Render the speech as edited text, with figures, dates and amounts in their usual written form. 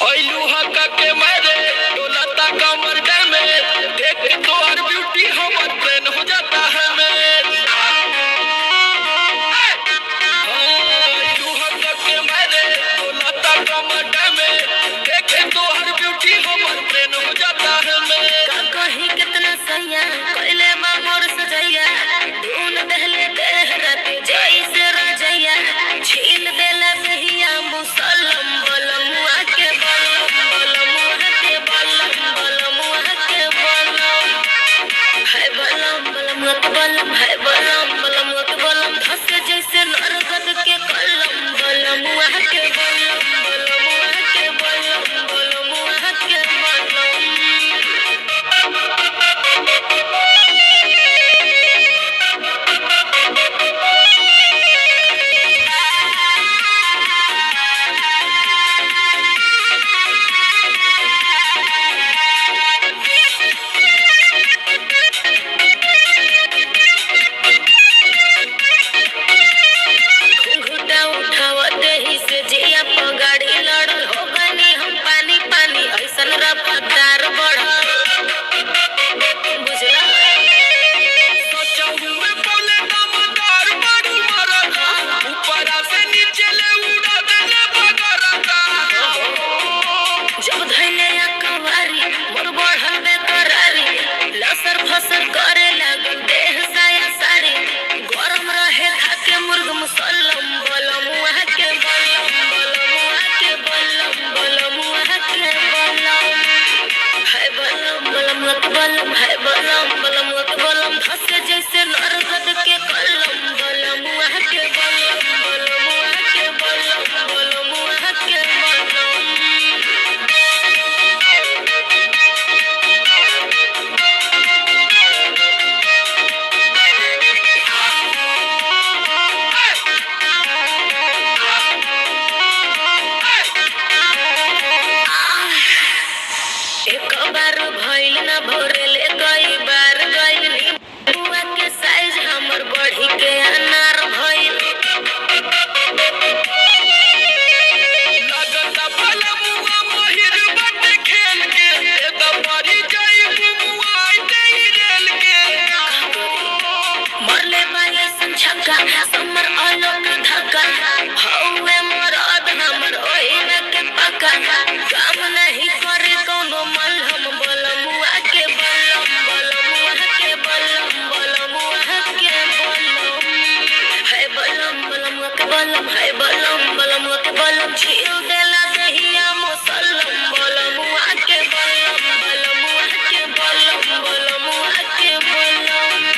ओइलू हका के मारे डोलता कमर में देख के तोहर ब्यूटी हमर ट्रेन हो जाता है ओइलू हका के मारे डोलता कमर में देख के तोहर ब्यूटी हमर ट्रेन हो जाता है का कहीं कितना सैया कइले बा मोर सजैया धुन दहले देहरत जैसे रजैया छील देला बहिया मुसलम बलमुआ के बलम बलमुआ के बलम बलमुआ के बलम है बलम बलमुआ के बलम है बलम बलमुआ के बलम धस जैसे नरगद के कलम बलमुआ के बलम बलमुआ के बलम बलमुआ के बलम। घुंघटा उठावते ही से जिया प गाड़ी लड़ल हो गनी हम पानी पानी ऐसन रफ्तार बढ़ल बुझला सोचहु में बोले दमदार बड़ी मरदा ऊपरा से नीचे ले उड़ा देले बगरदा जब धैले कवारी मोर बढ़ल बेकरारी लसर फसर करे लागल देह साया साड़ी गरम रहे खाके मुर्ग मुसल्लम बलमुआ के बलम बलमुआ के बलम बलमुआ के बलम है बलम बलमुआ के बलम है बलम बलमुआ के बलम धसे जैसे नरगद के कलम बलमुआ के बलम बलमुआ के बलम बलमुआ के बलम। एक बार भइल ना भोरेले कई बार गइल बुआ के साइज हमर बढ़ी के अनार भइल लगता बलमुआ महिर बटे खेल के दबरी जाई बुमुआई तेरी रेल के मरले बाले संछका समर आलोक धक्का हौवे मरद हमर ओही में के पका काम नहीं